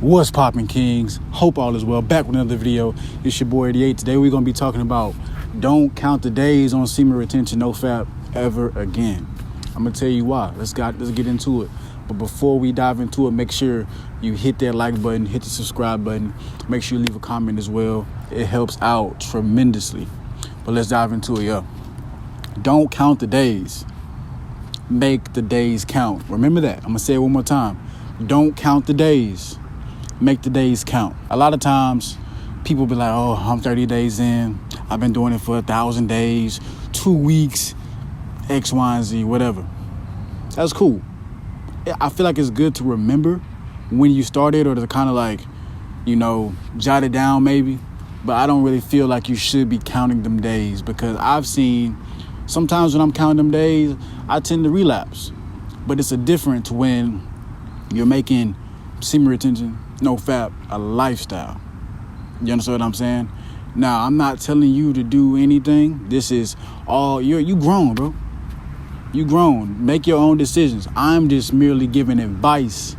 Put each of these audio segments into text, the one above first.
What's poppin', kings? Hope all is well. Back with another video. It's your boy 88. Today we're gonna be talking about don't count the days on semen retention, no fap ever again. I'm gonna tell you why. Let's get into it. But before we dive into it, make sure you hit that like button, hit the subscribe button. Make sure you leave a comment as well. It helps out tremendously. But let's dive into it, yo. Don't count the days. Make the days count. Remember that. I'm gonna say it one more time. Don't count the days. Make the days count. A lot of times people be like, oh, I'm 30 days in. I've been doing it for 1,000 days, 2 weeks, X, Y, and Z, whatever. That's cool. I feel like it's good to remember when you started or to kind of like, jot it down maybe. But I don't really feel like you should be counting them days because I've seen sometimes when I'm counting them days, I tend to relapse. But it's a difference when you're making semen retention, no fap, a lifestyle. You understand what I'm saying? Now, I'm not telling you to do anything. This is all, you grown, bro. You grown. Make your own decisions. I'm just merely giving advice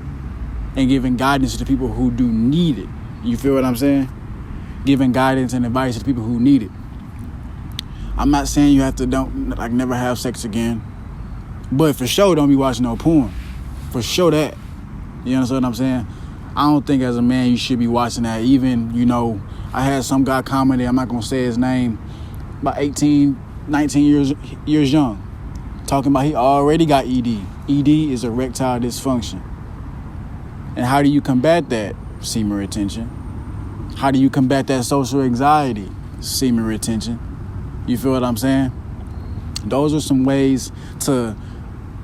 and giving guidance to the people who do need it. You feel what I'm saying? Giving guidance and advice to the people who need it. I'm not saying you have to never have sex again. But for sure, don't be watching no porn. For sure that. You understand what I'm saying? I don't think as a man you should be watching that. Even, I had some guy commented, I'm not going to say his name, about 18, 19 years young, talking about he already got ED. ED is erectile dysfunction. And how do you combat that? Semen retention. How do you combat that social anxiety? Semen retention. You feel what I'm saying? Those are some ways to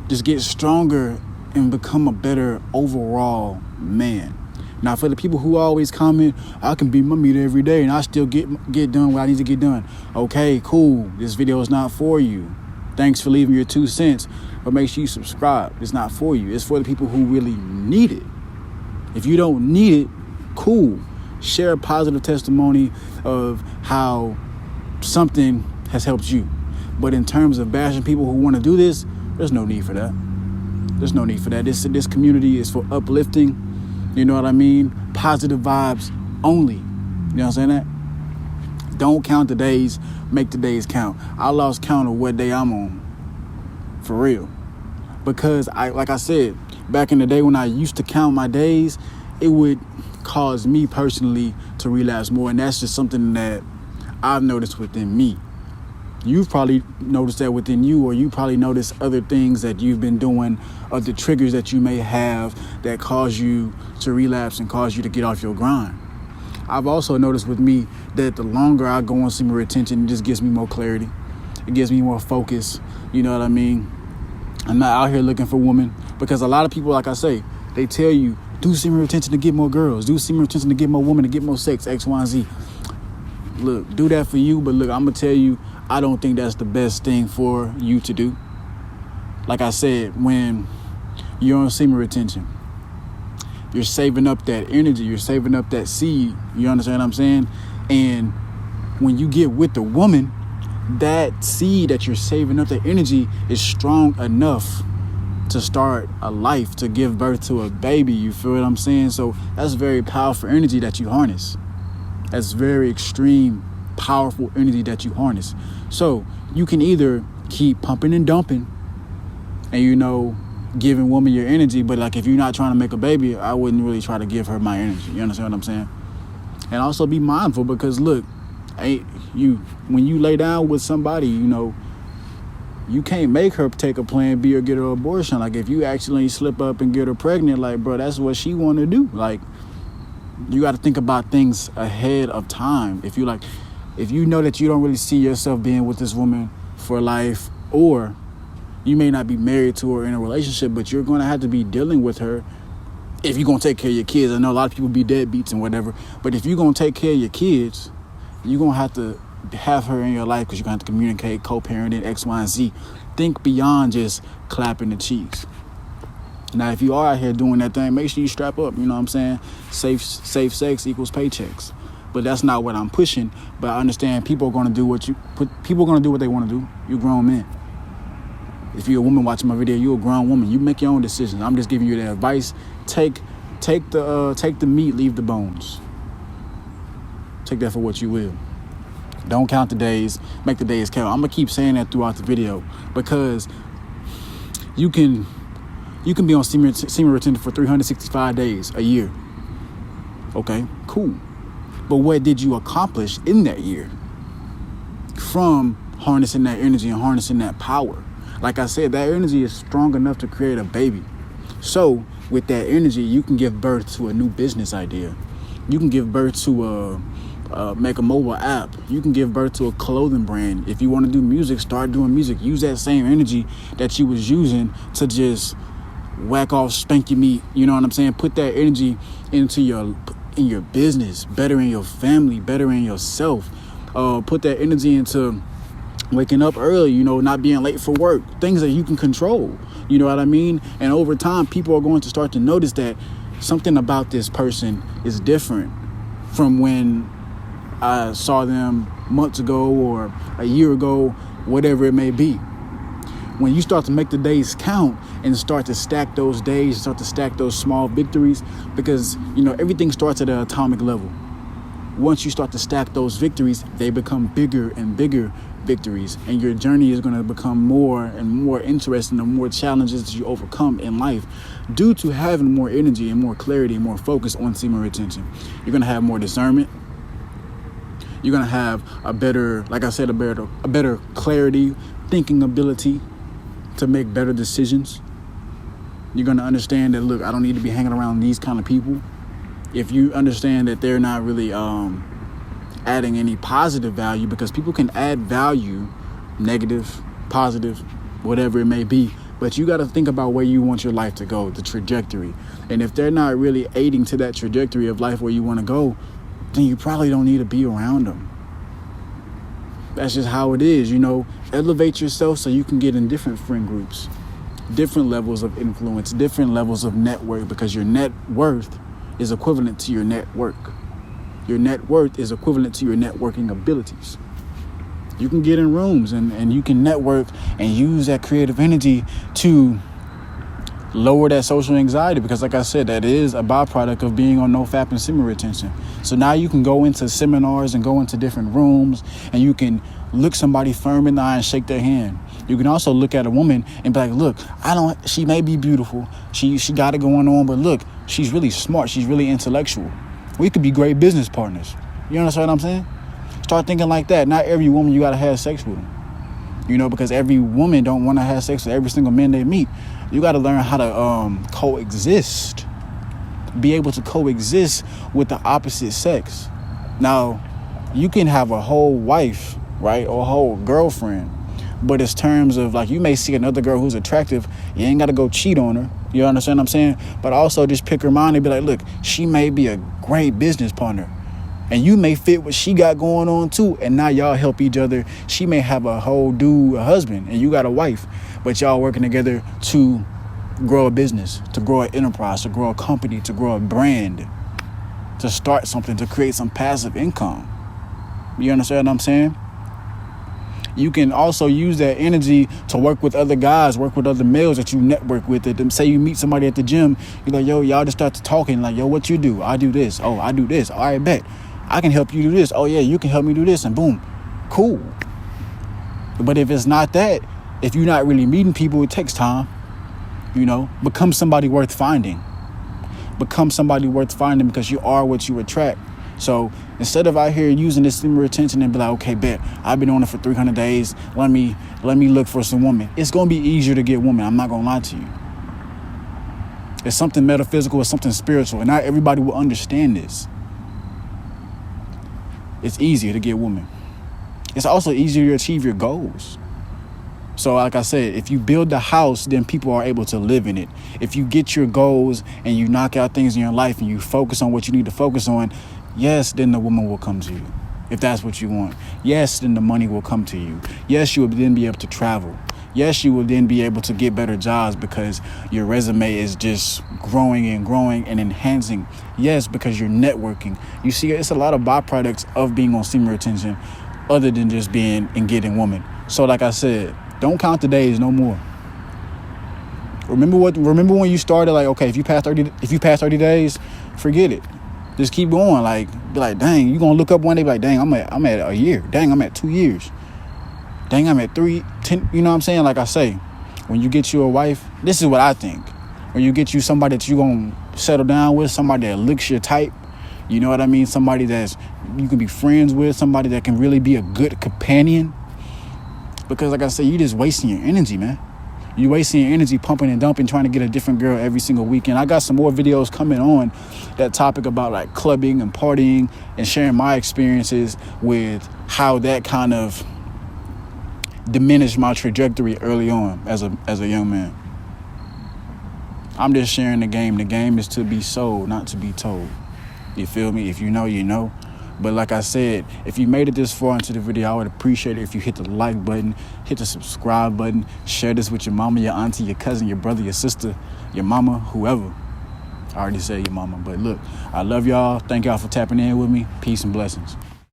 just get stronger and become a better overall man. Now, for the people who always comment, I can beat my meat every day and I still get done what I need to get done. Okay, cool. This video is not for you. Thanks for leaving your 2 cents, but make sure you subscribe. It's not for you. It's for the people who really need it. If you don't need it, cool. Share a positive testimony of how something has helped you. But in terms of bashing people who want to do this, there's no need for that. There's no need for that. This community is for uplifting. You know what I mean? Positive vibes only. You know what I'm saying? That? Don't count the days. Make the days count. I lost count of what day I'm on. For real. Because, like I said, back in the day when I used to count my days, it would cause me personally to relapse more. And that's just something that I've noticed within me. You've probably noticed that within you, or you probably noticed other things that you've been doing, other triggers that you may have that cause you to relapse and cause you to get off your grind. I've also noticed with me that the longer I go on semen retention, it just gives me more clarity. It gives me more focus. You know what I mean? I'm not out here looking for women because a lot of people, like I say, they tell you, do semen retention to get more girls, do semen retention to get more women, to get more sex, X, Y, and Z. Look, do that for you, but look, I'm going to tell you, I don't think that's the best thing for you to do. Like I said, when you're on semen retention, you're saving up that energy, you're saving up that seed, you understand what I'm saying? And when you get with the woman, that seed that you're saving up, that energy is strong enough to start a life, to give birth to a baby, you feel what I'm saying? So that's very powerful energy that you harness. That's very extreme, powerful energy that you harness. So you can either keep pumping and dumping and, giving woman your energy. But like, if you're not trying to make a baby, I wouldn't really try to give her my energy. You understand what I'm saying? And also be mindful because look, when you lay down with somebody, you can't make her take a plan B or get her an abortion. Like if you accidentally slip up and get her pregnant, like, bro, that's what she want to do. Like, you got to think about things ahead of time. If you know that you don't really see yourself being with this woman for life, or you may not be married to her in a relationship, but you're going to have to be dealing with her if you're going to take care of your kids. I know a lot of people be deadbeats and whatever, but if you're going to take care of your kids, you're going to have her in your life because you're going to have to communicate, co-parenting, X, Y, and Z. Think beyond just clapping the cheeks. Now, if you are out here doing that thing, make sure you strap up. You know what I'm saying? Safe sex equals paychecks. But that's not what I'm pushing. But I understand people are going to do what they want to do. You're grown men. If you're a woman watching my video, you're a grown woman. You make your own decisions. I'm just giving you the advice. Take Take the meat, leave the bones. Take that for what you will. Don't count the days, make the days count. I'm gonna keep saying that throughout the video because you can be on semen retention for 365 days a year. Okay, cool. But what did you accomplish in that year from harnessing that energy and harnessing that power? Like I said, that energy is strong enough to create a baby. So with that energy, you can give birth to a new business idea. You can give birth to make a mobile app. You can give birth to a clothing brand. If you want to do music, start doing music. Use that same energy that you was using to just whack off spanky meat. You know what I'm saying? Put that energy into in your business, bettering your family, bettering yourself. Put that energy into waking up early, not being late for work, things that you can control. You know what I mean? And over time, people are going to start to notice that something about this person is different from when I saw them months ago or a year ago, whatever it may be. When you start to make the days count and start to stack those days, start to stack those small victories, because, everything starts at an atomic level. Once you start to stack those victories, they become bigger and bigger victories, and your journey is going to become more and more interesting, the more challenges that you overcome in life due to having more energy and more clarity and more focus on semen retention. You're going to have more discernment. You're going to have a better clarity, thinking ability to make better decisions. You're going to understand that, look, I don't need to be hanging around these kind of people. If you understand that they're not really adding any positive value, because people can add value, negative, positive, whatever it may be, but you got to think about where you want your life to go, the trajectory. And if they're not really aiding to that trajectory of life where you want to go, then you probably don't need to be around them. That's just how it is, elevate yourself so you can get in different friend groups, different levels of influence, different levels of network, because your net worth is equivalent to your network. Your net worth is equivalent to your networking abilities. You can get in rooms and you can network and use that creative energy to lower that social anxiety, because like I said, that is a byproduct of being on NoFap and semen retention. So now you can go into seminars and go into different rooms and you can look somebody firm in the eye and shake their hand. You can also look at a woman and be like, look, she may be beautiful. She got it going on, but look, she's really smart. She's really intellectual. We could be great business partners. You understand what I'm saying? Start thinking like that. Not every woman you got to have sex with. Because every woman don't want to have sex with every single man they meet. You got to learn how to coexist. Be able to coexist with the opposite sex. Now, you can have a whole wife, right? Or a whole girlfriend. But it's terms of, like, you may see another girl who's attractive. You ain't got to go cheat on her. You understand what I'm saying? But also just pick her mind and be like, look, she may be a great business partner. And you may fit what she got going on too. And now y'all help each other. She may have a whole dude, a husband, and you got a wife. But y'all working together to grow a business, to grow an enterprise, to grow a company, to grow a brand, to start something, to create some passive income. You understand what I'm saying? You can also use that energy to work with other guys, work with other males that you network with. Say you meet somebody at the gym, you're like, yo, y'all just start to talking like, yo, what you do? I do this. Oh, I do this. All right, bet. I can help you do this. Oh, yeah, you can help me do this. And boom, cool. But if it's not that, if you're not really meeting people, it takes time. Become somebody worth finding. Become somebody worth finding, because you are what you attract. So instead of out here using this semen retention and be like, okay, bet, I've been on it for 300 days. Let me look for some women. It's going to be easier to get women. I'm not going to lie to you. It's something metaphysical. It's something spiritual. And not everybody will understand this. It's easier to get women. It's also easier to achieve your goals. So like I said, if you build the house, then people are able to live in it. If you get your goals and you knock out things in your life and you focus on what you need to focus on, yes, then the woman will come to you, if that's what you want. Yes, then the money will come to you. Yes, you will then be able to travel. Yes, you will then be able to get better jobs because your resume is just growing and enhancing. Yes, because you're networking. You see, it's a lot of byproducts of being on semen retention other than just being and getting women. So like I said, don't count the days no more. Remember when you started, like, okay, if you pass 30 days, forget it. Just keep going. Like, be like, dang, you gonna look up one day, be like, dang, I'm at a year. Dang, I'm at 2 years. Dang, I'm at 10. You know what I'm saying? Like I say, when you get you a wife, this is what I think. When you get you somebody that you gonna settle down with, somebody that looks your type, you know what I mean? Somebody that you can be friends with, somebody that can really be a good companion. Because like I say, you just wasting your energy, man. You wasting your energy pumping and dumping, trying to get a different girl every single weekend. I got some more videos coming on that topic about like clubbing and partying and sharing my experiences with how that kind of diminished my trajectory early on as a young man. I'm just sharing the game. The game is to be sold, not to be told. You feel me? If you know, you know. But like I said, if you made it this far into the video, I would appreciate it if you hit the like button, hit the subscribe button, share this with your mama, your auntie, your cousin, your brother, your sister, your mama, whoever. I already said your mama, but look, I love y'all. Thank y'all for tapping in with me. Peace and blessings.